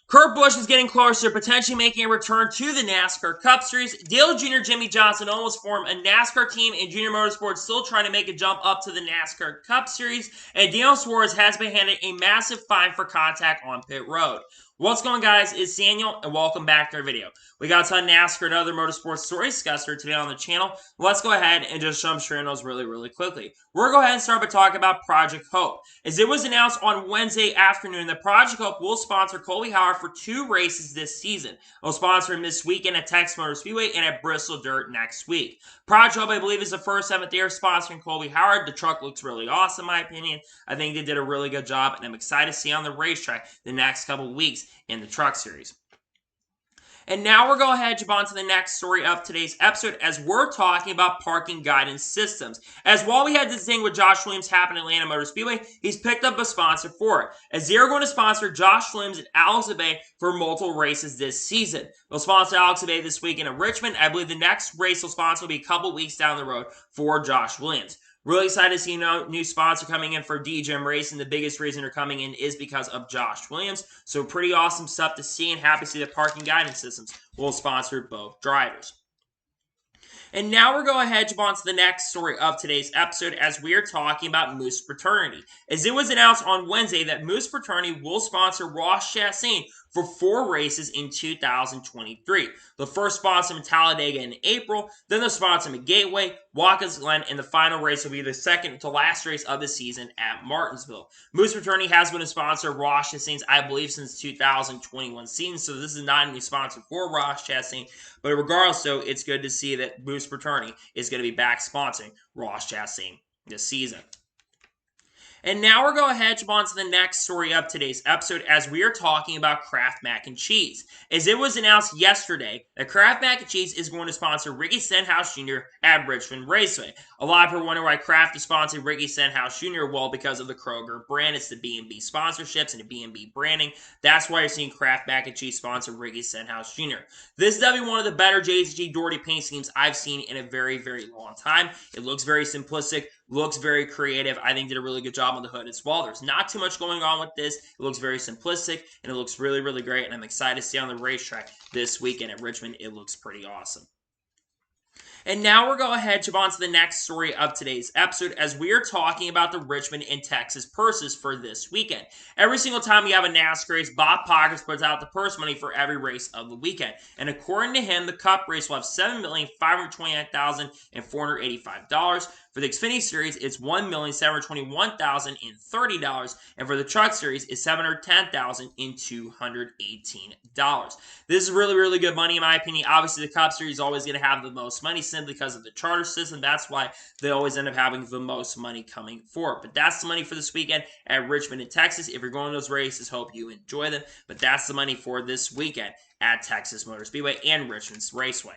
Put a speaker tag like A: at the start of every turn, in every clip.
A: Kurt Busch is getting closer to potentially making a return to the NASCAR Cup Series. Dale Jr. Jimmy Johnson almost formed a NASCAR team, and Junior Motorsports still trying to make a jump up to the NASCAR Cup Series. And Daniel Suarez has been handed a massive fine for contact on pit road. What's going on, guys? It's Daniel, and welcome back to our video. We got a ton of NASCAR and other motorsports stories discussed here today on the channel. Let's go ahead and just jump straight into those really quickly. We're going to go ahead and start by talking about Project Hope. As it was announced on Wednesday afternoon that Project Hope will sponsor Colby Howard for 2 races this season. They'll sponsor him this weekend at Texas Motor Speedway and at Bristol Dirt next week. Project Hope, I believe, is the first time that they are sponsoring Colby Howard. The truck looks really awesome, in my opinion. I think they did a really good job, and I'm excited to see on the racetrack the next couple weeks in the Truck Series. And now we're going to head on to the next story of today's episode as we're talking about parking guidance systems. As while we had this thing with Josh Williams happen at Atlanta Motor Speedway, he's picked up a sponsor for it. As they're going to sponsor Josh Williams at Alex Bay for multiple races this season. They'll sponsor Alex Bay this weekend at Richmond. I believe the next race they'll sponsor will be a couple weeks down the road for Josh Williams. Really excited to see a new sponsor coming in for DJM Racing. The biggest reason they're coming in is because of Josh Williams. So pretty awesome stuff to see, and happy to see the parking guidance systems will sponsor both drivers. And now we're going ahead to the next story of today's episode as we are talking about Moose Fraternity. As it was announced on Wednesday that Moose Fraternity will sponsor Ross Chastain for 4 races in 2023. The first sponsor him at Talladega in April, then they'll sponsor him at Gateway, Watkins Glen, and the final race will be the second to last race of the season at Martinsville. Moose Fraternity has been a sponsor of Ross Chastain, I believe, since 2021 season, so this is not a new sponsor for Ross Chastain, but regardless, though, it's good to see that Moose Fraternity is going to be back sponsoring Ross Chastain this season. And now we're going ahead on to the next story of today's episode as we are talking about Kraft Mac Cheese. As it was announced yesterday that Kraft Mac Cheese is going to sponsor Ricky Stenhouse Jr. at Richmond Raceway. A lot of people wonder why Kraft is sponsoring Ricky Stenhouse Jr. Well, because of the Kroger brand. It's the B&B sponsorships and the B&B branding. That's why you're seeing Kraft Mac Cheese sponsor Ricky Stenhouse Jr. This is definitely one of the better JCG Doherty paint schemes I've seen in a very long time. It looks very simplistic. Looks very creative. I think did a really good job on the hood as well. There's not too much going on with this. It looks very simplistic, and it looks really great, and I'm excited to see on the racetrack this weekend at Richmond. It looks pretty awesome. And now we're going ahead on to the next story of today's episode as we are talking about the Richmond and Texas purses for this weekend. Every single time we have a NASCAR race, Bob Poggers puts out the purse money for every race of the weekend. And according to him, the Cup race will have $7,529,485. For the Xfinity Series, it's $1,721,030. And for the Truck Series, it's $710,218. This is really good money in my opinion. Obviously, the Cup Series is always going to have the most money simply because of the charter system. That's why they always end up having the most money coming forward. But that's the money for this weekend at Richmond in Texas. If you're going to those races, hope you enjoy them. But that's the money for this weekend at Texas Motor Speedway and Richmond's Raceway.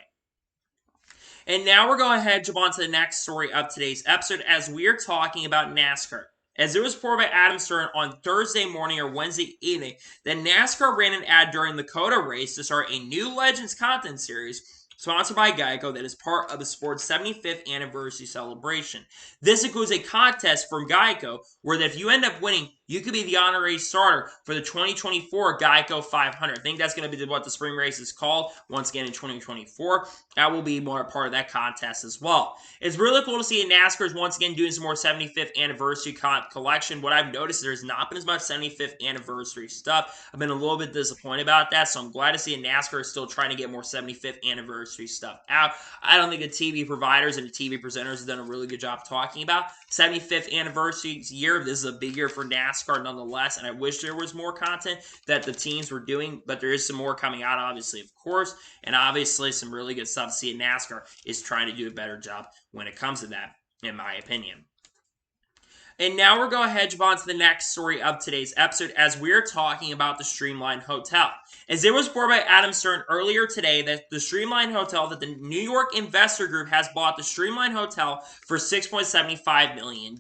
A: And now we're going ahead to on to the next story of today's episode as we are talking about NASCAR. As it was reported by Adam Stern on Thursday morning or Wednesday evening that NASCAR ran an ad during the COTA race to start a new Legends content series sponsored by Geico that is part of the sport's 75th anniversary celebration. This includes a contest from Geico where if you end up winning, you could be the honorary starter for the 2024 Geico 500. I think that's going to be what the spring race is called once again in 2024. That will be more part of that contest as well. It's really cool to see NASCAR is once again doing some more 75th anniversary collection. What I've noticed is there's not been as much 75th anniversary stuff. I've been a little bit disappointed about that, so I'm glad to see NASCAR is still trying to get more 75th anniversary stuff out. I don't think the TV providers and the TV presenters have done a really good job talking about 75th anniversary year. This is a big year for NASCAR nonetheless, and I wish there was more content that the teams were doing, but there is some more coming out, obviously, of course, and obviously some really good stuff to see. NASCAR is trying to do a better job when it comes to that, in my opinion. And now we're going ahead on to the next story of today's episode as we're talking about the Streamlined Hotel. As it was reported by Adam Stern earlier today that the Streamlined Hotel, that the New York Investor Group has bought the Streamlined Hotel for $6.75 million.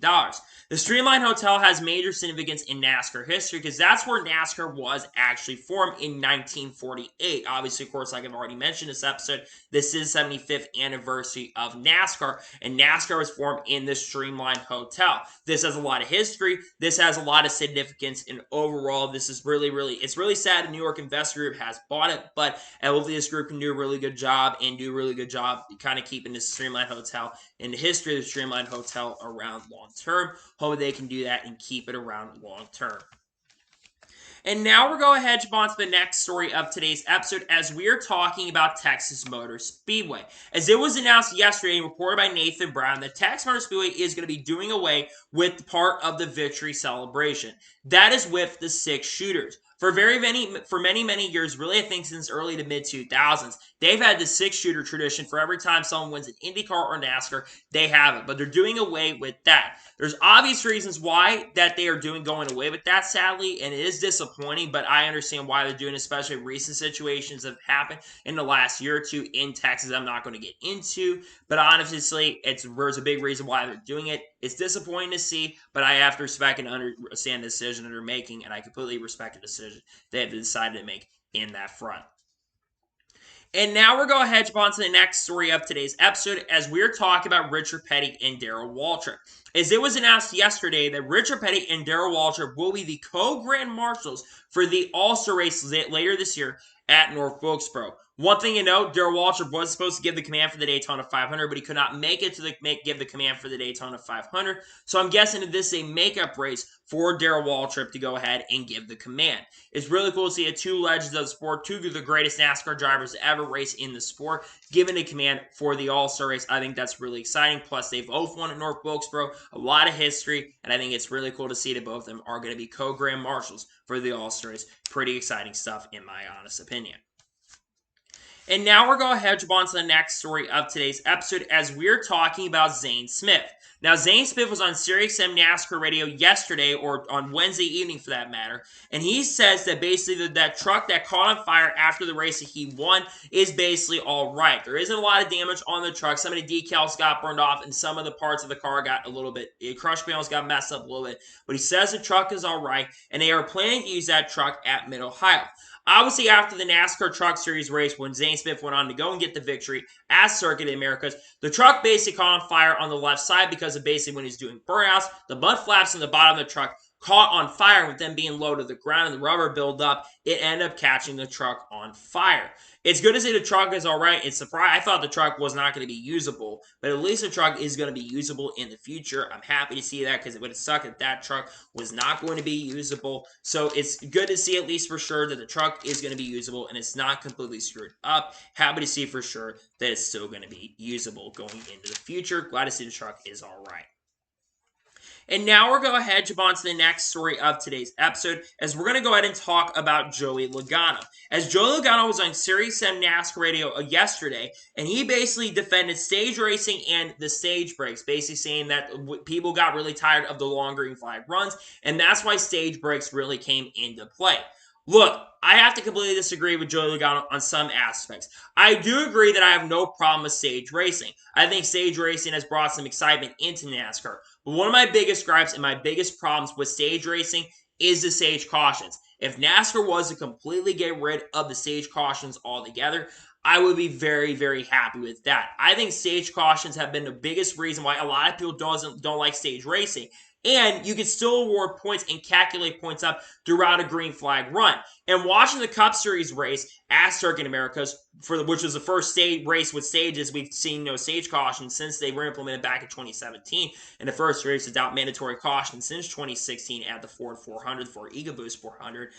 A: The Streamlined Hotel has major significance in NASCAR history because that's where NASCAR was actually formed in 1948. Obviously, of course, like I've already mentioned in this episode, this is 75th anniversary of NASCAR, and NASCAR was formed in the Streamlined Hotel. This has a lot of history. This has a lot of significance, and overall, this is it's really sad the New York Investor Group has bought it, but hopefully this group can do a really good job kind of keeping this Streamlined Hotel in the history of the Streamlined Hotel around long term. Hope they can do that and keep it around long term. And now we're going ahead to jump on to the next story of today's episode as we are talking about Texas Motor Speedway. As it was announced yesterday and reported by Nathan Brown that Texas Motor Speedway is going to be doing away with part of the victory celebration. That is with the 6 shooters. For many years, really I think since early to mid 2000s, they've had the 6-shooter tradition for every time someone wins an IndyCar or NASCAR, they have it. But they're doing away with that. There's obvious reasons why that they are going away with that, sadly, and it is disappointing, but I understand why they're doing it, especially recent situations that have happened in the last year or two in Texas I'm not going to get into, but honestly, there's a big reason why they're doing it. It's disappointing to see, but I have to respect and understand the decision that they're making, and I completely respect the decision they have decided to make in that front. And now we're going to head on to the next story of today's episode as we're talking about Richard Petty and Daryl Waltrip. As it was announced yesterday that Richard Petty and Daryl Waltrip will be the co-grand marshals for the All-Star race later this year at North Wilkesboro. One thing you know, Daryl Waltrip was supposed to give the command for the Daytona 500, but he could not make it to give the command for the Daytona 500. So I'm guessing that this is a makeup race for Daryl Waltrip to go ahead and give the command. It's really cool to see 2 legends of the sport, 2 of the greatest NASCAR drivers to ever race in the sport, given a command for the All-Star race. I think that's really exciting. Plus, they've both won at North Wilkesboro, a lot of history, and I think it's really cool to see that both of them are going to be co-grand marshals for the All-Star race. Pretty exciting stuff, in my honest opinion. And now we're going to head on to the next story of today's episode as we're talking about Zane Smith. Now, Zane Smith was on SiriusXM NASCAR radio yesterday, or on Wednesday evening for that matter, and he says that basically that truck that caught on fire after the race that he won is basically all right. There isn't a lot of damage on the truck. Some of the decals got burned off, and some of the parts of the car got a little bit, crush panels got messed up a little bit, but he says the truck is all right, and they are planning to use that truck at Mid-Ohio. Obviously, after the NASCAR Truck Series race, when Zane Smith went on to go and get the victory at Circuit of the Americas, the truck basically caught on fire on the left side because of basically when he's doing burnouts. The mud flaps in the bottom of the truck caught on fire with them being low to the ground and the rubber buildup. It ended up catching the truck on fire. It's good to see the truck is all right. It's surprising. I thought the truck was not going to be usable, but at least the truck is going to be usable in the future. I'm happy to see that because it would have sucked if that truck was not going to be usable. So it's good to see at least for sure that the truck is going to be usable and it's not completely screwed up. Happy to see for sure that it's still going to be usable going into the future. Glad to see the truck is all right. And now we're going to head on to the next story of today's episode as we're going to go ahead and talk about Joey Logano. As Joey Logano was on SiriusXM NASCAR radio yesterday, and he basically defended stage racing and the stage breaks, basically saying that people got really tired of the long green flag runs, and that's why stage breaks really came into play. Look, I have to completely disagree with Joey Logano on some aspects. I do agree that I have no problem with stage racing. I think stage racing has brought some excitement into NASCAR. But one of my biggest gripes and my biggest problems with stage racing is the stage cautions. If NASCAR was to completely get rid of the stage cautions altogether, I would be very, very happy with that. I think stage cautions have been the biggest reason why a lot of people don't like stage racing. And you can still award points and calculate points up throughout a green flag run. And watching the Cup Series race at Circuit Americas, which was the first race with stages, we've seen no stage caution since they were implemented back in 2017. And the first race without mandatory caution since 2016 at the Ford 400 for Ego Boost 400.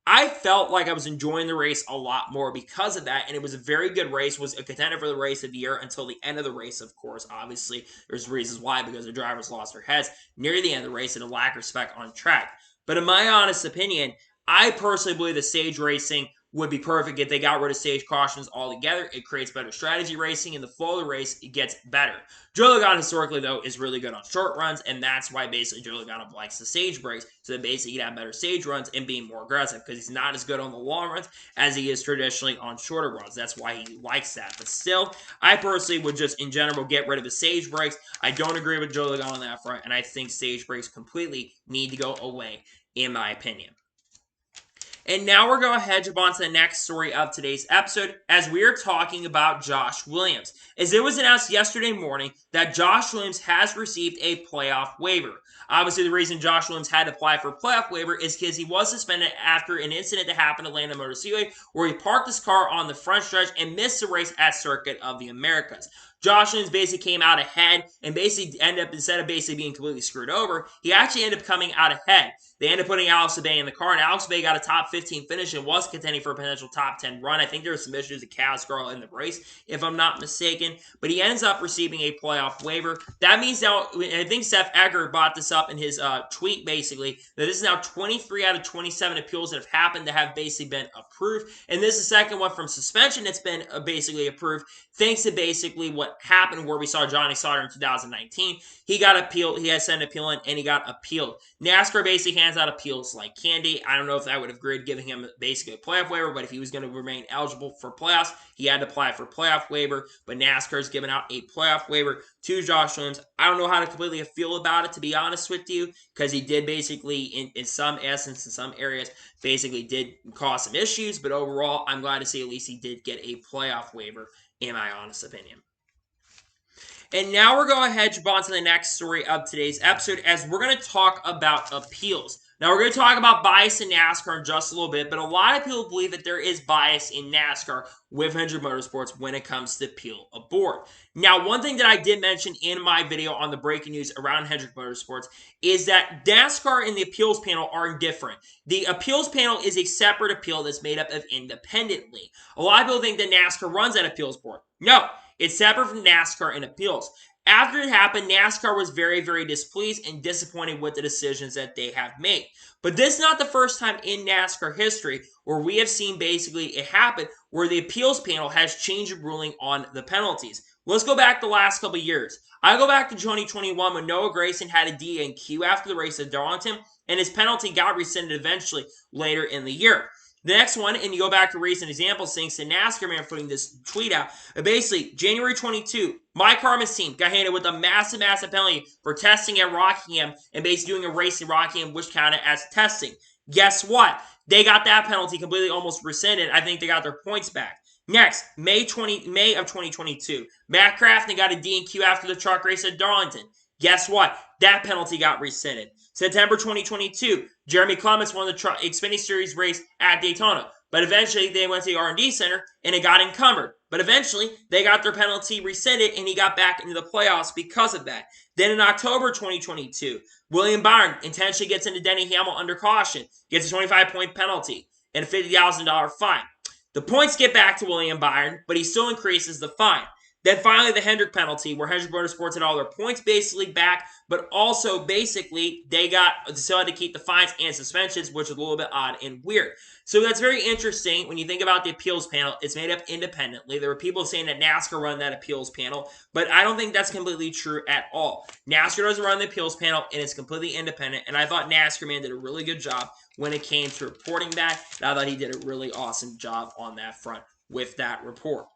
A: I felt like I was enjoying the race a lot more because of that, and it was a very good race, was a contender for the race of the year until the end of the race, of course. Obviously, there's reasons why, because the drivers lost their heads near the end of the race and a lack of respect on track. But in my honest opinion, I personally believe that stage racing would be perfect if they got rid of stage cautions altogether. It creates better strategy racing, and the flow of the race, it gets better. Joey Logano, historically, though, is really good on short runs, and that's why basically Joey Logano likes the stage breaks, so that basically he'd have better stage runs and being more aggressive, because he's not as good on the long runs as he is traditionally on shorter runs. That's why he likes that. But still, I personally would just, in general, get rid of the stage breaks. I don't agree with Joey Logano on that front, and I think stage breaks completely need to go away, in my opinion. And now we're going to head on to the next story of today's episode as we are talking about Josh Williams. As it was announced yesterday morning that Josh Williams has received a playoff waiver. Obviously, the reason Josh Williams had to apply for a playoff waiver is because he was suspended after an incident that happened at Atlanta Motor Speedway where he parked his car on the front stretch and missed the race at Circuit of the Americas. Josh Williams basically came out ahead and basically ended up, instead of basically being completely screwed over, he actually ended up coming out ahead. They ended up putting Alex Bay in the car, and Alex Bay got a top 15 finish and was contending for a potential top 10 run. I think there was some issues with Kaz Girl in the race, if I'm not mistaken, but he ends up receiving a playoff waiver. That means now, I think Seth Egger brought this up in his tweet, basically, that this is now 23 out of 27 appeals that have happened that have basically been approved, and this is the second one from suspension that's been basically approved, thanks to basically what happened where we saw Johnny Sauter in 2019. He got appealed, he had sent an appeal in, and he got appealed. NASCAR basically hands out appeals like candy. I don't know if that would have agreed giving him basically a playoff waiver, but if he was going to remain eligible for playoffs, he had to apply for a playoff waiver, but NASCAR has given out a playoff waiver to Josh Williams. I don't know how to completely feel about it, to be honest with you, because he did basically, in some essence, in some areas, basically did cause some issues, but overall, I'm glad to see at least he did get a playoff waiver, in my honest opinion. And now we're going to head on to the next story of today's episode as we're going to talk about appeals. Now, we're going to talk about bias in NASCAR in just a little bit, but a lot of people believe that there is bias in NASCAR with Hendrick Motorsports when it comes to appeal aboard. Now, one thing that I did mention in my video on the breaking news around Hendrick Motorsports is that NASCAR and the appeals panel are different. The appeals panel is a separate appeal that's made up of independently. A lot of people think that NASCAR runs that appeals board. No, it's separate from NASCAR and appeals. After it happened, NASCAR was very, very displeased and disappointed with the decisions that they have made. But this is not the first time in NASCAR history where we have seen basically it happen where the appeals panel has changed the ruling on the penalties. Let's go back the last couple of years. I go back to 2021 when Noah Gragson had a DNQ after the race at Darlington, and his penalty got rescinded eventually later in the year. The next one, and you go back to recent examples, thanks to NASCAR Man putting this tweet out. Basically, January 22, Mike Harmon's team got handed with a massive, massive penalty for testing at Rockingham and basically doing a race in Rockingham, which counted as testing. Guess what? They got that penalty completely almost rescinded. I think they got their points back. Next, May of 2022, Matt Kraft got a DNQ after the truck race at Darlington. Guess what? That penalty got rescinded. September 2022, Jeremy Clements won the Xfinity Series race at Daytona. But eventually, they went to the R&D Center, and it got encumbered. But eventually, they got their penalty rescinded, and he got back into the playoffs because of that. Then in October 2022, William Byron intentionally gets into Denny Hamlin under caution, gets a 25-point penalty, and a $50,000 fine. The points get back to William Byron, but he still increases the fine. Then finally the Hendrick penalty, where Hendrick Motorsports had all their points basically back, but also basically they still had to keep the fines and suspensions, which is a little bit odd and weird. So that's very interesting when you think about the appeals panel. It's made up independently. There were people saying that NASCAR run that appeals panel, but I don't think that's completely true at all. NASCAR doesn't run the appeals panel, and it's completely independent, and I thought NASCAR Man did a really good job when it came to reporting that, and I thought he did a really awesome job on that front with that report.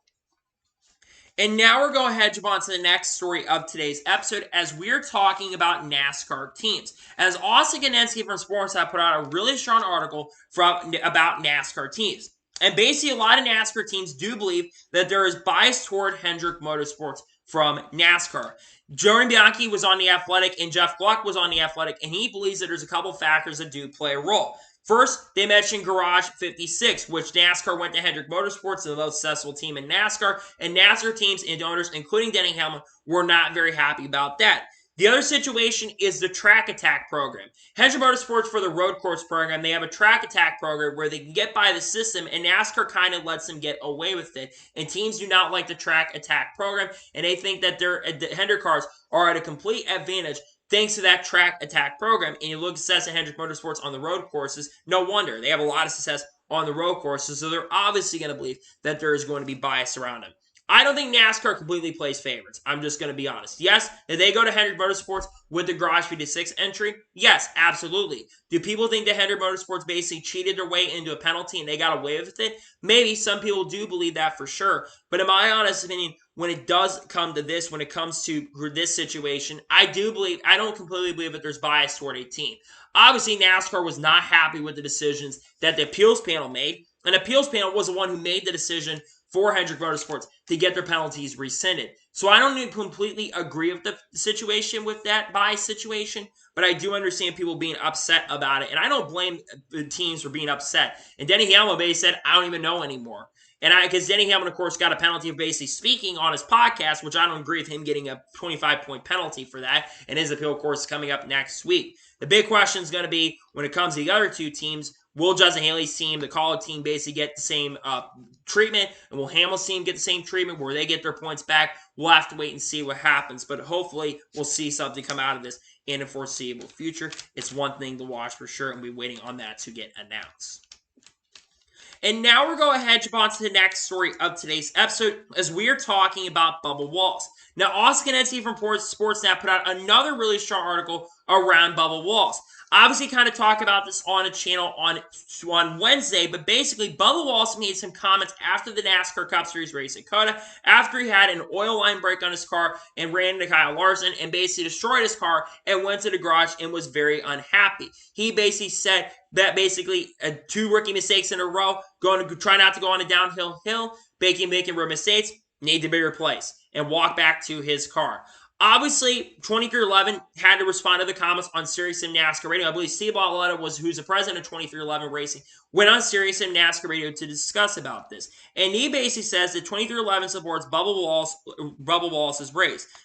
A: And now we're going to head on to the next story of today's episode as we're talking about NASCAR teams. As Austin Ganensky from Sportsnet put out a really strong article about NASCAR teams. And basically a lot of NASCAR teams do believe that there is bias toward Hendrick Motorsports from NASCAR. Jordan Bianchi was on The Athletic and Jeff Gluck was on The Athletic, and he believes that there's a couple factors that do play a role. First, they mentioned Garage 56, which NASCAR went to Hendrick Motorsports, the most successful team in NASCAR, and NASCAR teams and owners, including Denny Hamlin, were not very happy about that. The other situation is the Track Attack program. Hendrick Motorsports, for the road course program, they have a Track Attack program where they can get by the system, and NASCAR kind of lets them get away with it. And teams do not like the Track Attack program, and they think that the Hendrick cars are at a complete advantage thanks to that Track Attack program. And you look at success at Hendrick Motorsports on the road courses, no wonder. They have a lot of success on the road courses, so they're obviously going to believe that there is going to be bias around them. I don't think NASCAR completely plays favorites. I'm just going to be honest. Yes, did they go to Hendrick Motorsports with the Garage 56 entry? Yes, absolutely. Do people think that Hendrick Motorsports basically cheated their way into a penalty and they got away with it? Maybe. Some people do believe that for sure. But in my honest opinion, when it does come to this, when it comes to this situation, I don't completely believe that there's bias toward a team. Obviously, NASCAR was not happy with the decisions that the appeals panel made. An appeals panel was the one who made the decision for Hendrick Motorsports to get their penalties rescinded. So I don't completely agree with the situation with that Bias situation, but I do understand people being upset about it. And I don't blame the teams for being upset. And Denny Hamlin basically said, I don't even know anymore. And because Denny Hamlin, of course, got a penalty of basically speaking on his podcast, which I don't agree with him getting a 25-point penalty for that. And his appeal, of course, is coming up next week. The big question is going to be, when it comes to the other two teams, will Justin Haley's team, the College team, basically get the same treatment? And will Hamlin's team get the same treatment where they get their points back? We'll have to wait and see what happens. But hopefully, we'll see something come out of this in the foreseeable future. It's one thing to watch for sure, and we'll be waiting on that to get announced. And now we're going to jump on to the next story of today's episode as we are talking about Bubba Wallace. Now, Austin Canetzi from Sportsnet put out another really strong article around Bubba Wallace. Obviously, kind of talk about this on a channel on Wednesday, but basically, Bubba Wallace made some comments after the NASCAR Cup Series race at Coda, after he had an oil line break on his car and ran into Kyle Larson and basically destroyed his car and went to the garage and was very unhappy. He basically said that basically 2 rookie mistakes in a row, going to try not to go on a downhill hill, making road mistakes, need to be replaced, and walk back to his car. Obviously, 2311 had to respond to the comments on SiriusXM NASCAR Radio. I believe Steve Balletta who's the president of 2311 Racing, went on SiriusXM NASCAR Radio to discuss about this. And he basically says that 2311 supports Bubba Wallace's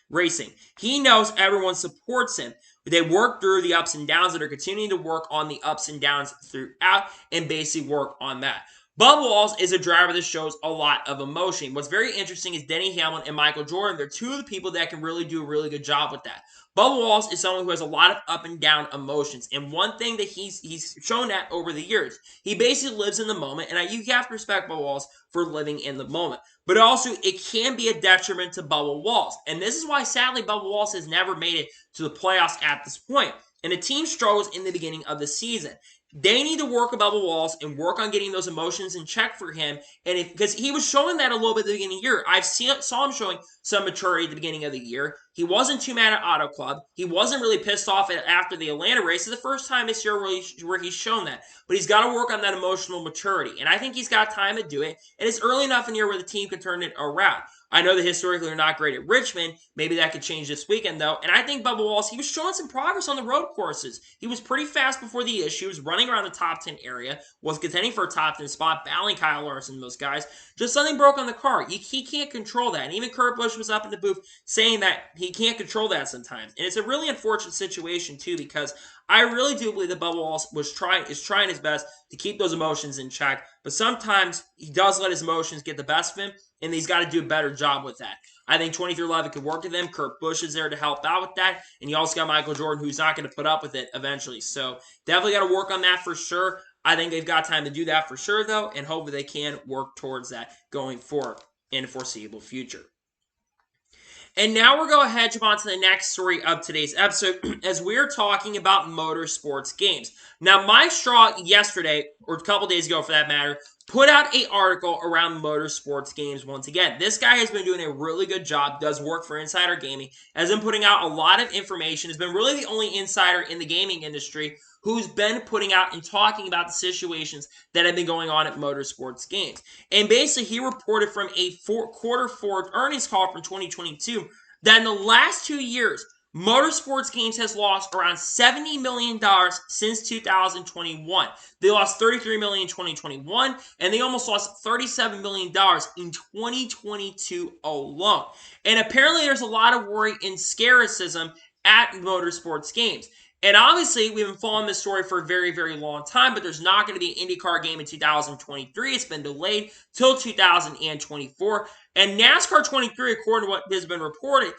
A: racing. He knows everyone supports him. They work through the ups and downs, that are continuing to work on the ups and downs throughout and basically work on that. Bubba Wallace is a driver that shows a lot of emotion. What's very interesting is Denny Hamlin and Michael Jordan. They're two of the people that can really do a really good job with that. Bubba Wallace is someone who has a lot of up and down emotions. And one thing that he's shown that over the years, he basically lives in the moment. And you have to respect Bubba Wallace for living in the moment. But also, it can be a detriment to Bubba Wallace. And this is why, sadly, Bubba Wallace has never made it to the playoffs at this point. And the team struggles in the beginning of the season. They need to work with Bubba Wallace and work on getting those emotions in check for him. And because he was showing that a little bit at the beginning of the year. Saw him showing some maturity at the beginning of the year. He wasn't too mad at Auto Club. He wasn't really pissed off after the Atlanta race. It's the first time this year where he's shown that. But he's got to work on that emotional maturity. And I think he's got time to do it. And it's early enough in the year where the team can turn it around. I know that historically they're not great at Richmond. Maybe that could change this weekend, though. And I think Bubba Wallace, he was showing some progress on the road courses. He was pretty fast before the issue. He was running around the top 10 area, was contending for a top 10 spot, battling Kyle Larson and those guys. Just something broke on the car. He can't control that. And even Kurt Busch was up in the booth saying that he can't control that sometimes. And it's a really unfortunate situation, too, because I really do believe that Bubba Wallace is trying his best to keep those emotions in check. But sometimes he does let his emotions get the best of him, and he's got to do a better job with that. I think 2311 could work with them. Kurt Busch is there to help out with that. And you also got Michael Jordan, who's not going to put up with it eventually. So definitely got to work on that for sure. I think they've got time to do that for sure, though, and hopefully they can work towards that going forward in the foreseeable future. And now we're going to jump on to the next story of today's episode as we're talking about Motorsports Games. Now, Mike Straw yesterday, or a couple days ago for that matter, put out an article around Motorsports Games once again. This guy has been doing a really good job, does work for Insider Gaming, has been putting out a lot of information, has been really the only insider in the gaming industry who's been putting out and talking about the situations that have been going on at Motorsports Games. And basically, he reported from a quarter four earnings call from 2022 that in the last 2 years, Motorsports Games has lost around $70 million since 2021. They lost $33 million in 2021, and they almost lost $37 million in 2022 alone. And apparently, there's a lot of worry and skepticism at Motorsports Games. And obviously, we've been following this story for a very, very long time, but there's not going to be an IndyCar game in 2023. It's been delayed till 2024. And NASCAR 23, according to what has been reported,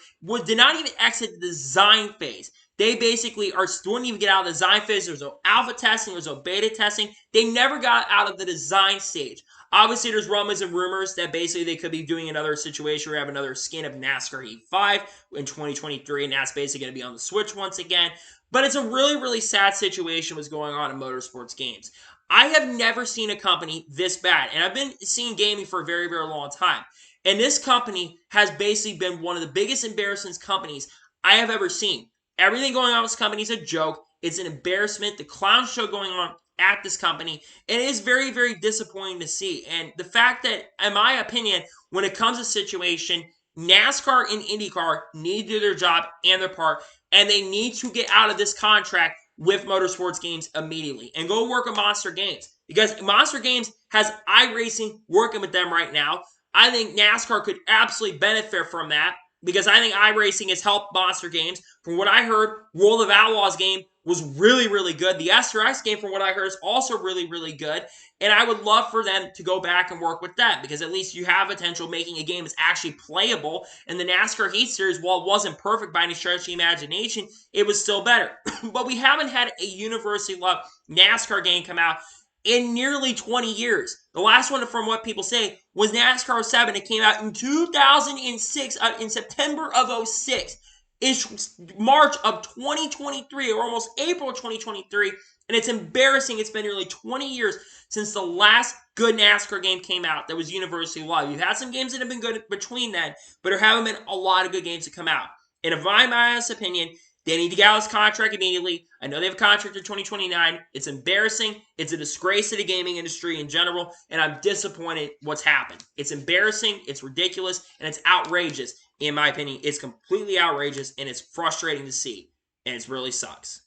A: did not even exit the design phase. They basically wouldn't even get out of the design phase. There was no alpha testing. There was no beta testing. They never got out of the design stage. Obviously, there's rumors and rumors that basically they could be doing another situation where we have another skin of NASCAR E5 in 2023, and that's basically going to be on the Switch once again. But it's a really, really sad situation what's going on in Motorsports Games. I have never seen a company this bad, and I've been seeing gaming for a very, very long time. And this company has basically been one of the biggest embarrassing companies I have ever seen. Everything going on with this company is a joke. It's an embarrassment. The clown show going on at this company, and it is very, very disappointing to see. And the fact that, in my opinion, when it comes to situation, NASCAR and IndyCar need to do their job and their part, and they need to get out of this contract with Motorsports Games immediately and go work at Monster Games, because Monster Games has iRacing working with them right now. I think NASCAR could absolutely benefit from that, because I think iRacing has helped Monster Games. From what I heard, World of Outlaws game was really, really good. The SRX game, from what I heard, is also really, really good. And I would love for them to go back and work with that, because at least you have potential making a game that's actually playable. And the NASCAR Heat Series, while it wasn't perfect by any stretch of the imagination, it was still better. But we haven't had a universally loved NASCAR game come out in nearly 20 years. The last one, from what people say, was NASCAR 7. It came out in 2006, in September of 06. It's March of 2023, or almost April of 2023, and it's embarrassing. It's been nearly 20 years since the last good NASCAR game came out that was universally loved. You've had some games that have been good between then, but there haven't been a lot of good games to come out. And in my honest opinion, they need to get out of this contract immediately. I know they have a contract through 2029. It's embarrassing. It's a disgrace to the gaming industry in general, and I'm disappointed what's happened. It's embarrassing, it's ridiculous, and it's outrageous. In my opinion, it's completely outrageous, and it's frustrating to see, and it really sucks.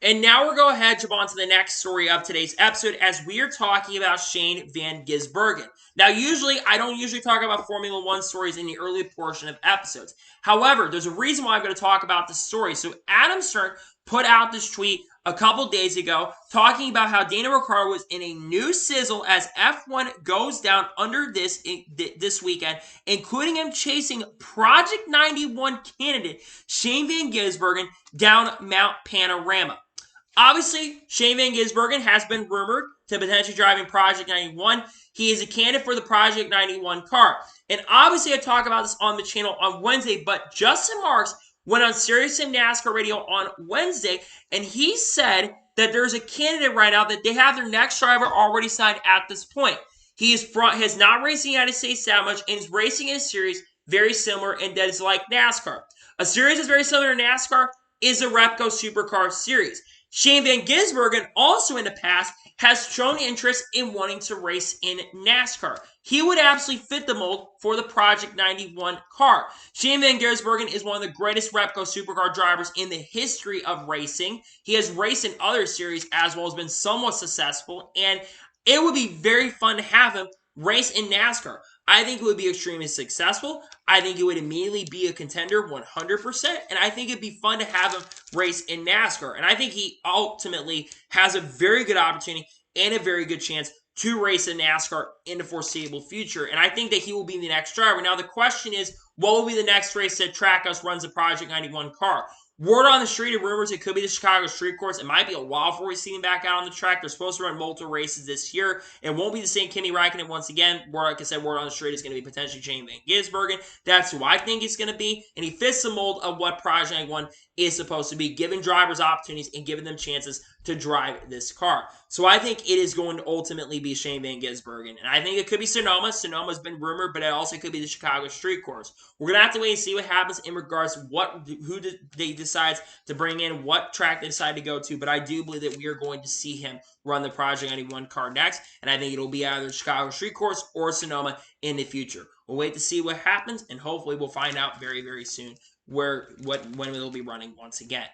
A: And now we're going to head on to the next story of today's episode, as we are talking about Shane Van Gisbergen. Now, I don't talk about Formula One stories in the early portion of episodes. However, there's a reason why I'm going to talk about this story. So Adam Stern put out this tweet a couple days ago talking about how Daniel Ricciardo was in a new sizzle as F1 goes down under this weekend, including him chasing Project 91 candidate Shane Van Gisbergen down Mount Panorama. Obviously, Shane Van Gisbergen has been rumored to potentially driving Project 91. He is a candidate for the Project 91 car. And obviously, I talk about this on the channel on Wednesday, but Justin Marks went on Sirius XM NASCAR Radio on Wednesday, and he said that there's a candidate right now that they have their next driver already signed at this point. He has not raced in the United States that much, and is racing in a series very similar, and that is like NASCAR. A series that's very similar to NASCAR is the Repco Supercar Series. Shane Van Gisbergen also in the past has shown interest in wanting to race in NASCAR. He would absolutely fit the mold for the Project 91 car. Shane Van Gisbergen is one of the greatest Repco Supercar drivers in the history of racing. He has raced in other series as well as been somewhat successful, and it would be very fun to have him race in NASCAR. I think it would be extremely successful. I think it would immediately be a contender 100%. And I think it'd be fun to have him race in NASCAR. And I think he ultimately has a very good opportunity and a very good chance to race in NASCAR in the foreseeable future. And I think that he will be the next driver. Now, the question is, what will be the next race that Trackhouse runs the Project 91 car? Word on the street of rumors, it could be the Chicago Street Course. It might be a while before we see him back out on the track. They're supposed to run multiple races this year. It won't be the same Kimi Räikkönen once again. Like I said, word on the street is going to be potentially Shane Van Gisbergen. That's who I think it's going to be. And he fits the mold of what Project 91 is supposed to be, giving drivers opportunities and giving them chances to drive this car. So I think it is going to ultimately be Shane Van Gisbergen. And I think it could be Sonoma. Sonoma's been rumored, but it also could be the Chicago Street Course. We're going to have to wait and see what happens in regards to who they decides to bring in, what track they decide to go to. But I do believe that we are going to see him run the Project 91 car next. And I think it'll be either Chicago Street Course or Sonoma in the future. We'll wait to see what happens, and hopefully we'll find out very, very soon when it'll be running once again.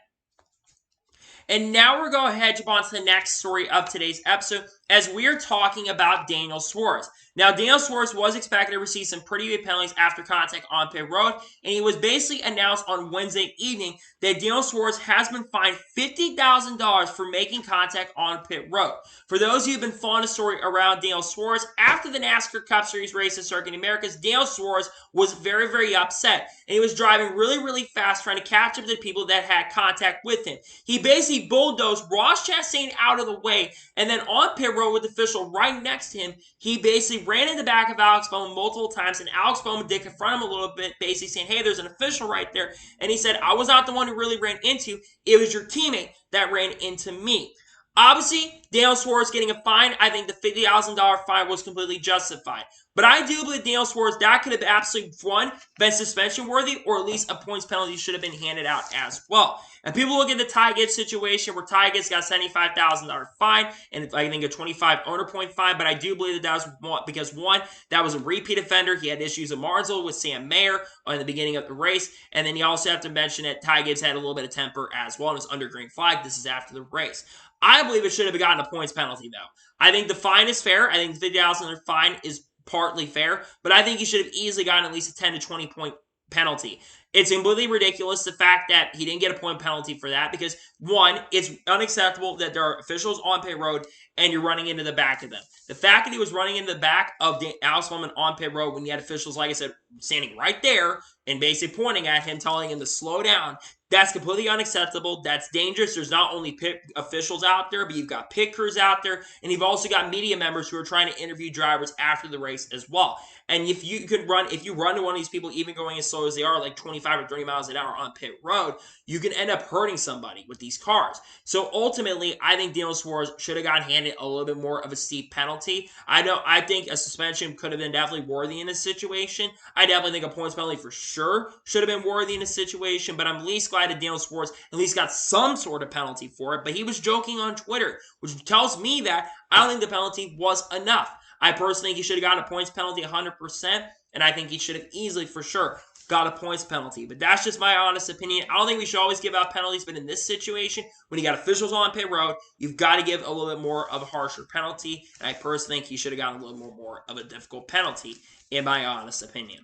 A: And now we're going to head on to the next story of today's episode, as we are talking about Daniel Suarez. Now, Daniel Suarez was expected to receive some pretty big penalties after contact on pit road, and he was basically announced on Wednesday evening that Daniel Suarez has been fined $50,000 for making contact on pit road. For those of you who have been following the story around Daniel Suarez, after the NASCAR Cup Series race at Circuit Americas, Daniel Suarez was very, very upset, and he was driving really, really fast trying to catch up to the people that had contact with him. He basically bulldozed Ross Chastain out of the way, and then on pit road with the official right next to him, he basically ran in the back of Alex Bowman multiple times, and Alex Bowman did confront him a little bit, basically saying, hey, there's an official right there. And he said, I was not the one who really ran into you. It was your teammate that ran into me. Obviously, Daniel Suarez getting a fine, I think the $50,000 fine was completely justified. But I do believe Daniel Suarez, that could have absolutely, one, been suspension worthy, or at least a points penalty should have been handed out as well. And people look at the Ty Gibbs situation where Ty Gibbs got a $75,000 fine and I think a 25 owner point fine. But I do believe that was because, one, that was a repeat offender. He had issues at Martinsville with Sam Mayer in the beginning of the race. And then you also have to mention that Ty Gibbs had a little bit of temper as well and was under green flag. This is after the race. I believe it should have gotten a points penalty, though. I think the fine is fair. I think the $50,000 fine is partly fair, but I think he should have easily gotten at least a 10 to 20 point penalty. It's completely ridiculous, the fact that he didn't get a point penalty for that, because, one, it's unacceptable that there are officials on pit road and you're running into the back of them. The fact that he was running into the back of Alex Bowman on pit road when you had officials, like I said, standing right there and basically pointing at him, telling him to slow down, that's completely unacceptable. That's dangerous. There's not only pit officials out there, but you've got pit crews out there, and you've also got media members who are trying to interview drivers after the race as well. And if you run to one of these people, even going as slow as they are, like 25 or 30 miles an hour on pit road, you can end up hurting somebody with these cars. So ultimately, I think Daniel Suarez should have gotten handed a little bit more of a steep penalty. I think a suspension could have been definitely worthy in this situation. I definitely think a points penalty for sure should have been worthy in this situation, but I'm least glad that Daniel Suarez at least got some sort of penalty for it. But he was joking on Twitter, which tells me that I don't think the penalty was enough. I personally think he should have gotten a points penalty 100%, and I think he should have easily, for sure, got a points penalty. But that's just my honest opinion. I don't think we should always give out penalties, but in this situation, when you got officials on pit road, you've got to give a little bit more of a harsher penalty, and I personally think he should have gotten a little more of a difficult penalty, in my honest opinion.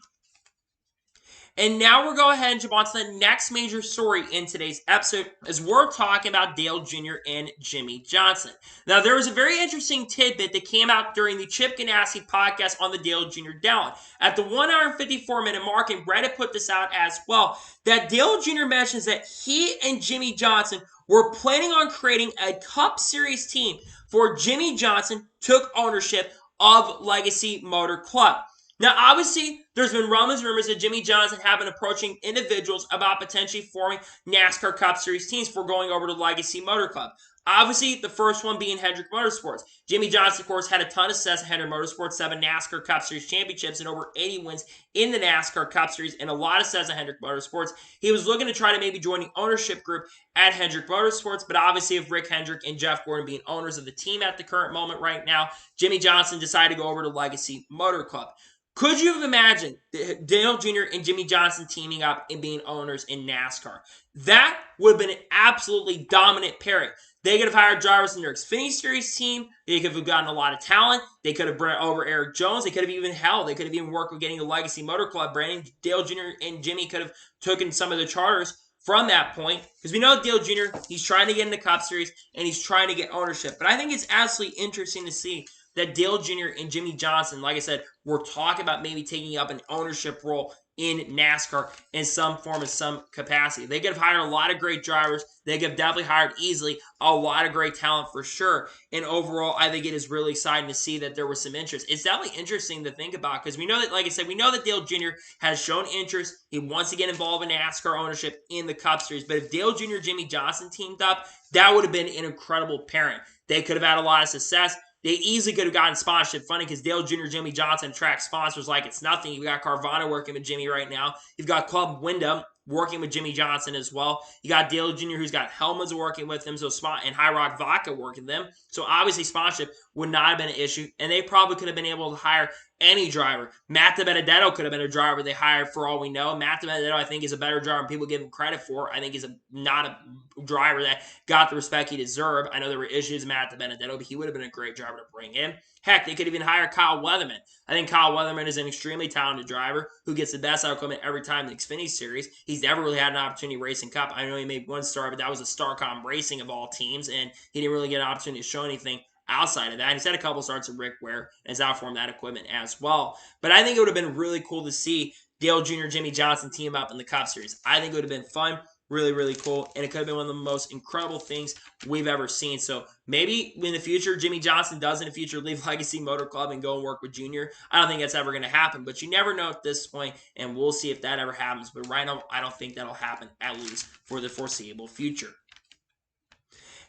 A: And now we're going ahead and jump on to the next major story in today's episode, as we're talking about Dale Jr. and Jimmy Johnson. Now, there was a very interesting tidbit that came out during the Chip Ganassi podcast on the Dale Jr. Down. At the 1 hour and 54-minute mark, and Reddit put this out as well, that Dale Jr. mentions that he and Jimmy Johnson were planning on creating a Cup Series team for Jimmy Johnson took ownership of Legacy Motor Club. Now, obviously, there's been rumors that Jimmy Johnson have been approaching individuals about potentially forming NASCAR Cup Series teams for going over to Legacy Motor Club. Obviously, the first one being Hendrick Motorsports. Jimmy Johnson, of course, had a ton of success at Hendrick Motorsports, 7 NASCAR Cup Series championships and over 80 wins in the NASCAR Cup Series, and a lot of success at Hendrick Motorsports. He was looking to try to maybe join the ownership group at Hendrick Motorsports, but obviously with Rick Hendrick and Jeff Gordon being owners of the team at the current moment right now, Jimmy Johnson decided to go over to Legacy Motor Club. Could you have imagined Dale Jr. and Jimmy Johnson teaming up and being owners in NASCAR? That would have been an absolutely dominant pairing. They could have hired drivers in their Xfinity Series team. They could have gotten a lot of talent. They could have brought over Eric Jones. They could have even worked with getting the Legacy Motor Club branding. Dale Jr. and Jimmy could have taken some of the charters from that point, because we know Dale Jr., he's trying to get in the Cup Series and he's trying to get ownership. But I think it's absolutely interesting to see that Dale Jr. and Jimmy Johnson, like I said, were talking about maybe taking up an ownership role in NASCAR in some form, in some capacity. They could have hired a lot of great drivers. They could have definitely hired easily a lot of great talent for sure. And overall, I think it is really exciting to see that there was some interest. It's definitely interesting to think about, because we know that, like I said, we know that Dale Jr. has shown interest. He wants to get involved in NASCAR ownership in the Cup Series. But if Dale Jr. and Jimmy Johnson teamed up, that would have been an incredible pairing. They could have had a lot of success. They easily could have gotten sponsorship. Funny, because Dale Jr. Jimmy Johnson attracts sponsors like it's nothing. You've got Carvana working with Jimmy right now. You've got Club Wyndham working with Jimmy Johnson as well. You got Dale Jr., who's got Hellman's working with him, and High Rock Vodka working them. So obviously sponsorship would not have been an issue, and they probably could have been able to hire any driver. Matt DiBenedetto could have been a driver they hired for all we know. Matt DiBenedetto, I think, is a better driver than people give him credit for. I think he's not a driver that got the respect he deserved. I know there were issues with Matt DiBenedetto, but he would have been a great driver to bring in. Heck, they could even hire Kyle Weatherman. I think Kyle Weatherman is an extremely talented driver who gets the best out of equipment every time in the Xfinity Series. He's never really had an opportunity racing Cup. I know he made one start, but that was a Starcom Racing of all teams, and he didn't really get an opportunity to show anything outside of that. He's had a couple starts at Rick Ware and has outformed that equipment as well. But I think it would have been really cool to see Dale Jr. Jimmy Johnson team up in the Cup Series. I think it would have been fun. Really, really cool. And it could have been one of the most incredible things we've ever seen. So maybe in the future, Jimmy Johnson does in the future leave Legacy Motor Club and go and work with Junior. I don't think that's ever going to happen, but you never know at this point, and we'll see if that ever happens. But right now, I don't think that'll happen, at least for the foreseeable future.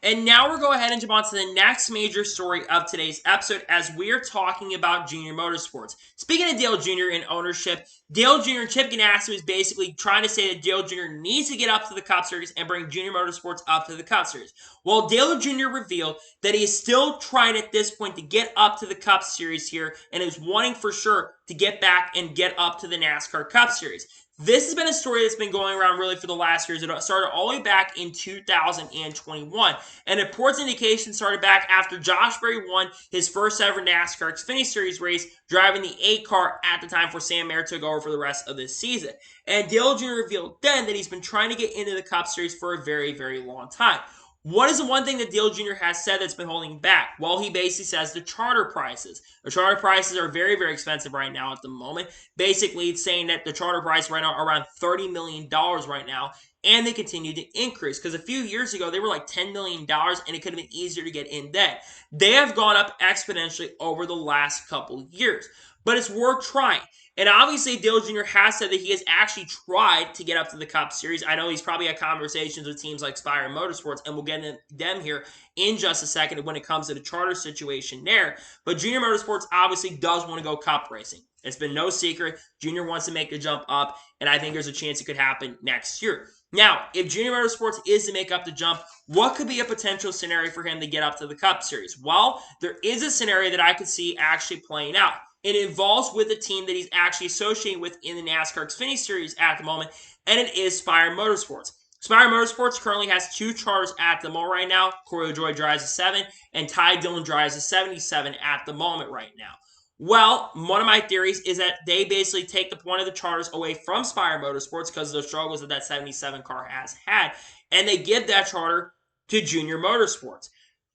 A: And now we're going ahead and jump on to the next major story of today's episode as we're talking about Junior Motorsports. Speaking of Dale Jr. and ownership, Dale Jr. and Chip Ganassi was basically trying to say that Dale Jr. needs to get up to the Cup Series and bring Junior Motorsports up to the Cup Series. Well, Dale Jr. revealed that he is still trying at this point to get up to the Cup Series here and is wanting for sure to get back and get up to the NASCAR Cup Series. This has been a story that's been going around really for the last years. It started all the way back in 2021. And reports indication started back after Josh Berry won his first ever NASCAR Xfinity Series race, driving the 8 car at the time before Sam Mayer took over for the rest of this season. And Dale Jr. revealed then that he's been trying to get into the Cup Series for a very, very long time. What is the one thing that Dale Jr. has said that's been holding back? Well, he basically says the charter prices. The charter prices are very, very expensive right now at the moment. Basically, it's saying that the charter price right now are around $30 million right now, and they continue to increase. Because a few years ago, they were like $10 million, and it could have been easier to get in then. They have gone up exponentially over the last couple of years. But it's worth trying. And obviously, Dale Jr. has said that he has actually tried to get up to the Cup Series. I know he's probably had conversations with teams like Spire Motorsports, and we'll get into them here in just a second when it comes to the charter situation there. But Junior Motorsports obviously does want to go Cup racing. It's been no secret. Junior wants to make the jump up, and I think there's a chance it could happen next year. Now, if Junior Motorsports is to make up the jump, what could be a potential scenario for him to get up to the Cup Series? Well, there is a scenario that I could see actually playing out. It involves with a team that he's actually associated with in the NASCAR Xfinity Series at the moment, and it is Spire Motorsports. Spire Motorsports currently has 2 charters at the moment right now. Corey LaJoie drives a 7, and Ty Dillon drives a 77 at the moment right now. Well, one of my theories is that they basically take one of the charters away from Spire Motorsports because of the struggles that that 77 car has had, and they give that charter to Junior Motorsports.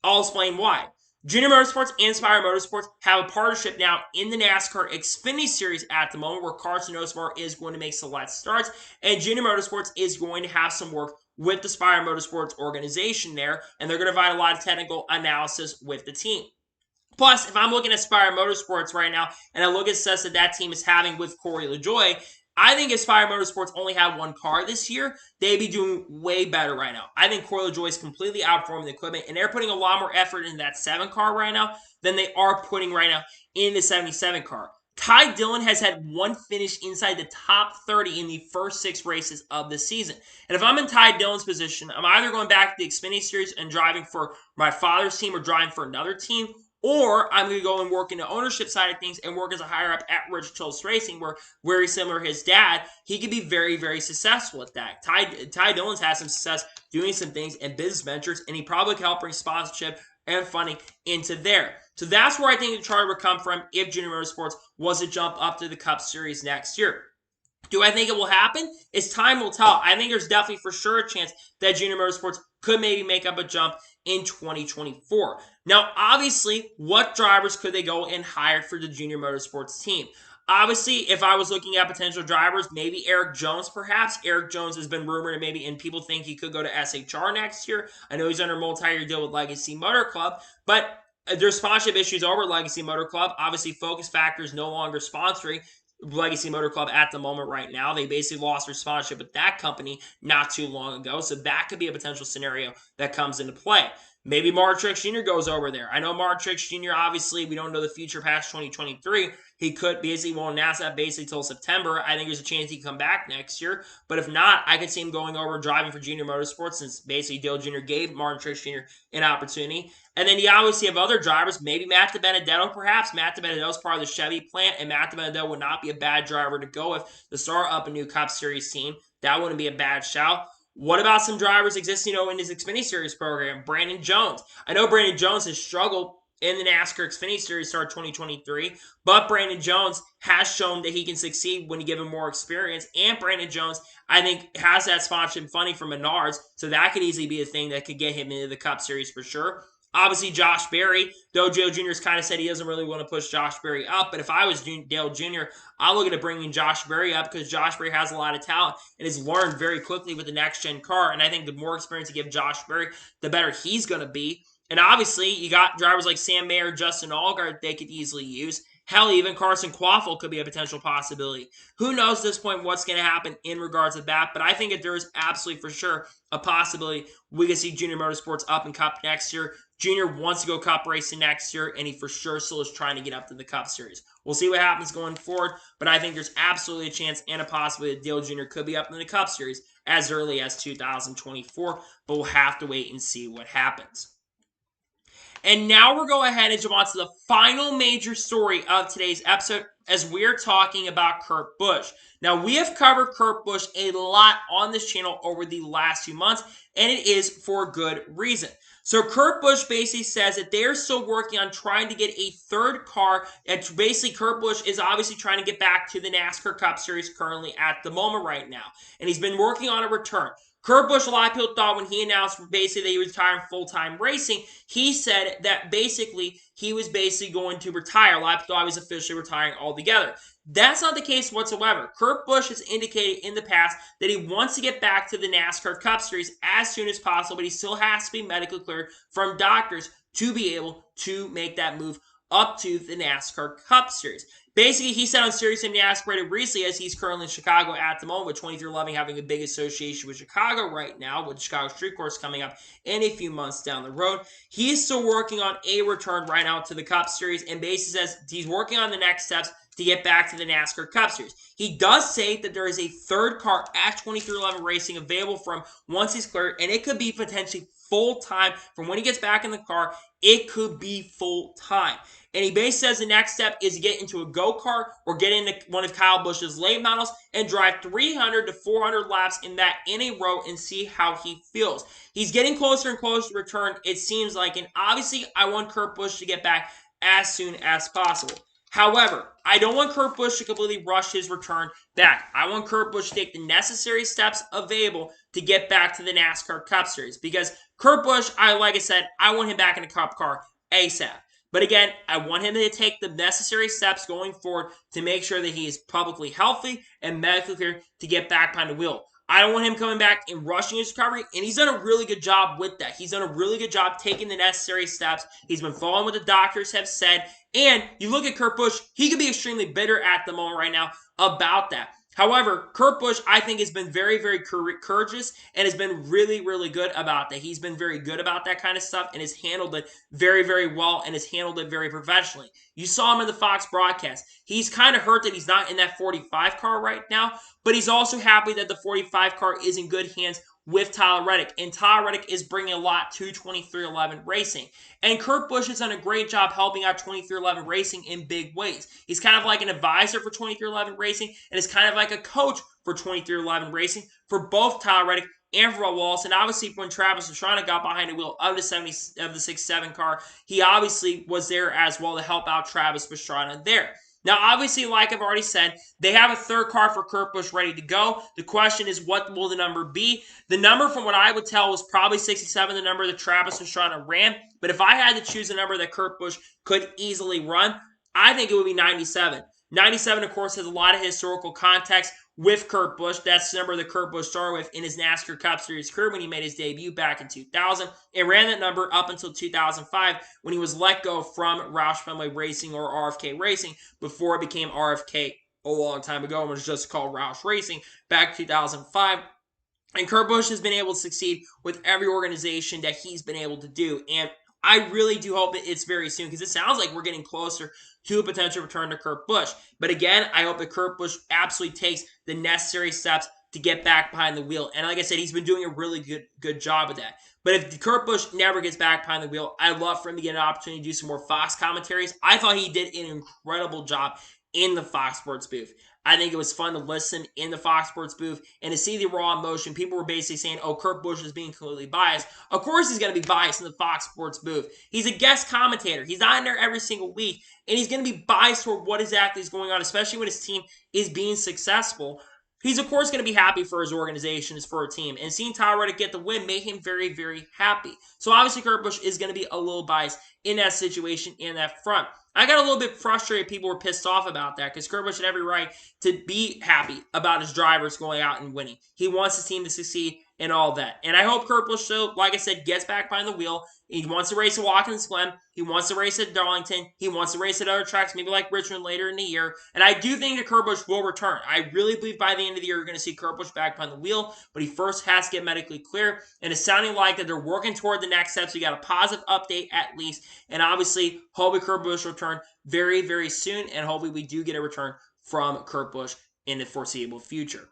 A: I'll explain why. Junior Motorsports and Spire Motorsports have a partnership now in the NASCAR Xfinity Series at the moment where Carson Osbar is going to make select starts, and Junior Motorsports is going to have some work with the Spire Motorsports organization there, and they're going to provide a lot of technical analysis with the team. Plus, if I'm looking at Spire Motorsports right now, and I look at success that team is having with Corey LaJoie, I think if Spire Motorsports only had 1 car this year, they'd be doing way better right now. I think Corey LaJoie is completely outperforming the equipment, and they're putting a lot more effort in that 7 car right now than they are putting right now in the 77 car. Ty Dillon has had 1 finish inside the top 30 in the first 6 races of the season. And if I'm in Ty Dillon's position, I'm either going back to the Xfinity Series and driving for my father's team or driving for another team, or I'm going to go and work in the ownership side of things and work as a higher up at Richmond Racing, where very similar to his dad, he could be very, very successful at that. Ty Dillon's had some success doing some things in business ventures, and he probably can help bring sponsorship and funding into there. So that's where I think the charter would come from if Junior Motorsports was to jump up to the Cup Series next year. Do I think it will happen? It's time will tell. I think there's definitely for sure a chance that Junior Motorsports could maybe make up a jump in 2024. Now, obviously, what drivers could they go and hire for the Junior Motorsports team? Obviously, if I was looking at potential drivers, maybe Eric Jones, perhaps. Eric Jones has been rumored and people think he could go to SHR next year. I know he's under a multi-year deal with Legacy Motor Club, but there's sponsorship issues over Legacy Motor Club. Obviously, Focus Factor is no longer sponsoring Legacy Motor Club at the moment right now. They basically lost their sponsorship with that company not too long ago, so that could be a potential scenario that comes into play. Maybe Martin Truex Jr. goes over there. I know Martin Truex Jr., obviously, we don't know the future past 2023. He could basically won't announce that basically until September. I think there's a chance he can come back next year. But if not, I could see him going over and driving for Junior Motorsports since basically Dale Jr. gave Martin Truex Jr. an opportunity. And then you obviously have other drivers, maybe Matt DiBenedetto perhaps. Matt DiBenedetto is part of the Chevy plant, and Matt DiBenedetto would not be a bad driver to go with to start up a new Cup Series team. That wouldn't be a bad shout. What about some drivers existing, in his Xfinity Series program? Brandon Jones. I know Brandon Jones has struggled in the NASCAR Xfinity Series start 2023, but Brandon Jones has shown that he can succeed when you give him more experience, and Brandon Jones, I think, has that sponsorship funding from Menards, so that could easily be a thing that could get him into the Cup Series for sure. Obviously, Josh Berry, though Dale Jr. has kind of said he doesn't really want to push Josh Berry up, but if I was Dale Jr., I'm looking at bringing Josh Berry up because Josh Berry has a lot of talent and has learned very quickly with the next-gen car, and I think the more experience you give Josh Berry, the better he's going to be. And obviously, you got drivers like Sam Mayer, Justin Allgaier they could easily use. Hell, even Carson Quaffle could be a potential possibility. Who knows at this point what's going to happen in regards to that, but I think that there is absolutely for sure a possibility we could see Junior Motorsports up in Cup next year. Junior wants to go Cup racing next year, and he for sure still is trying to get up to the Cup Series. We'll see what happens going forward, but I think there's absolutely a chance and a possibility that Dale Jr. could be up in the Cup Series as early as 2024, but we'll have to wait and see what happens. And now we're going ahead and jump on to the final major story of today's episode as we're talking about Kurt Busch. Now, we have covered Kurt Busch a lot on this channel over the last few months, and it is for good reason. So Kurt Busch basically says that they're still working on trying to get a third car. And basically, Kurt Busch is obviously trying to get back to the NASCAR Cup Series currently at the moment right now. And he's been working on a return. Kurt Busch, a lot of people thought when he announced basically that he was retiring full-time racing, he said that basically he was basically going to retire. A lot of people thought he was officially retiring altogether. That's not the case whatsoever. Kurt Busch has indicated in the past that he wants to get back to the NASCAR Cup Series as soon as possible, but he still has to be medically cleared from doctors to be able to make that move up to the NASCAR Cup Series. Basically, he said on Sirius XM NASCAR recently, as he's currently in Chicago at the moment, with 2311 having a big association with Chicago right now, with the Chicago Street Course coming up in a few months down the road. He is still working on a return right now to the Cup Series, and basically says he's working on the next steps to get back to the NASCAR Cup Series. He does say that there is a third car at 2311 Racing available for him once he's cleared, and it could be potentially full-time. From when he gets back in the car, it could be full-time. And he basically says the next step is to get into a go-kart or get into one of Kyle Busch's late models and drive 300 to 400 laps in that in a row and see how he feels. He's getting closer and closer to return, it seems like, and obviously I want Kurt Busch to get back as soon as possible. However, I don't want Kurt Busch to completely rush his return back. I want Kurt Busch to take the necessary steps available to get back to the NASCAR Cup Series. Because Kurt Busch, like I said, I want him back in a Cup car ASAP. But again, I want him to take the necessary steps going forward to make sure that he is publicly healthy and medically clear to get back behind the wheel. I don't want him coming back and rushing his recovery, and he's done a really good job with that. He's done a really good job taking the necessary steps. He's been following what the doctors have said, and you look at Kurt Busch, he could be extremely bitter at the moment right now about that. However, Kurt Busch, I think, has been very, very courageous and has been really, really good about that. He's been very good about that kind of stuff and has handled it very, very well and has handled it very professionally. You saw him in the Fox broadcast. He's kind of hurt that he's not in that 45 car right now, but he's also happy that the 45 car is in good hands with Tyler Reddick. And Tyler Reddick is bringing a lot to 2311 Racing. And Kurt Busch has done a great job helping out 2311 Racing in big ways. He's kind of like an advisor for 2311 Racing, and is kind of like a coach for 2311 Racing for both Tyler Reddick and for Bubba Wallace. And obviously, when Travis Pastrana got behind the wheel of the 6-7 car, he obviously was there as well to help out Travis Pastrana there. Now, obviously, like I've already said, they have a third car for Kurt Busch ready to go. The question is, what will the number be? The number, from what I would tell, was probably 67, the number that Travis Pastrana ran. But if I had to choose a number that Kurt Busch could easily run, I think it would be 97. 97, of course, has a lot of historical context with Kurt Busch. That's the number that Kurt Busch started with in his NASCAR Cup Series career when he made his debut back in 2000 and ran that number up until 2005 when he was let go from Roush Fenway Racing or RFK Racing before it became RFK a long time ago and was just called Roush Racing back in 2005. And Kurt Busch has been able to succeed with every organization that he's been able to do. And I really do hope that it's very soon because it sounds like we're getting closer to a potential return to Kurt Busch. But again, I hope that Kurt Busch absolutely takes the necessary steps to get back behind the wheel. And like I said, he's been doing a really good job with that. But if Kurt Busch never gets back behind the wheel, I'd love for him to get an opportunity to do some more Fox commentaries. I thought he did an incredible job in the Fox Sports booth. I think it was fun to listen in the Fox Sports booth and to see the raw emotion. People were basically saying, oh, Kurt Busch is being completely biased. Of course he's going to be biased in the Fox Sports booth. He's a guest commentator. He's not in there every single week, and he's going to be biased toward what exactly is going on, especially when his team is being successful. He's, of course, going to be happy for his organization, for a team. And seeing Tyler Reddick get the win made him very, very happy. So, obviously, Kurt Busch is going to be a little biased in that situation, in that front. I got a little bit frustrated. People were pissed off about that because Kurt Busch had every right to be happy about his drivers going out and winning. He wants his team to succeed and all that. And I hope Kurt Busch, so, like I said, gets back behind the wheel. He wants to race at Watkins Glen. He wants to race at Darlington. He wants to race at other tracks, maybe like Richmond later in the year. And I do think that Kurt Busch will return. I really believe by the end of the year, you're going to see Kurt Busch back behind the wheel. But he first has to get medically clear. And it's sounding like that they're working toward the next steps. We got a positive update at least. And obviously, hopefully Kurt Busch will return very, very soon. And hopefully we do get a return from Kurt Busch in the foreseeable future.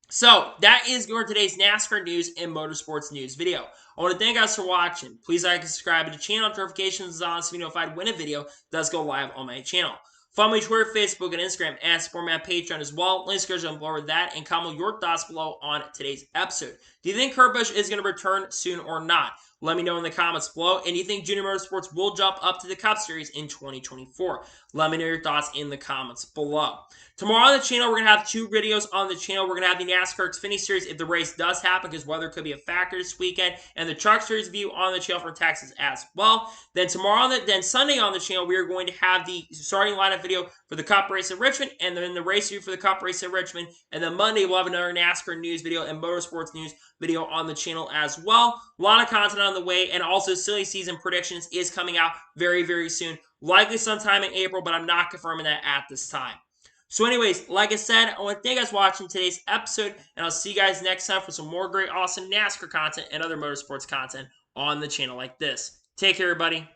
A: So, that is your today's NASCAR news and motorsports news video. I want to thank you guys for watching. Please like and subscribe to the channel. Notifications on so you know if I win a video does go live on my channel. Follow me on Twitter, Facebook, and Instagram, and support me on Patreon as well. Links are down below with that, and comment your thoughts below on today's episode. Do you think Kurt Busch is going to return soon or not? Let me know in the comments below. And do you think Junior Motorsports will jump up to the Cup Series in 2024? Let me know your thoughts in the comments below. Tomorrow on the channel, we're going to have 2 videos on the channel. We're going to have the NASCAR Xfinity Series if the race does happen, because weather could be a factor this weekend, and the Truck Series view on the channel from Texas as well. Then Sunday on the channel, we are going to have the starting lineup video for the Cup race at Richmond, and then the race view for the Cup race at Richmond. And then Monday, we'll have another NASCAR news video and motorsports news video on the channel as well. A lot of content on the way, and also silly season predictions is coming out very, very soon. Likely sometime in April, but I'm not confirming that at this time. So anyways, like I said, I want to thank you guys for watching today's episode, and I'll see you guys next time for some more great, awesome NASCAR content and other motorsports content on the channel like this. Take care, everybody.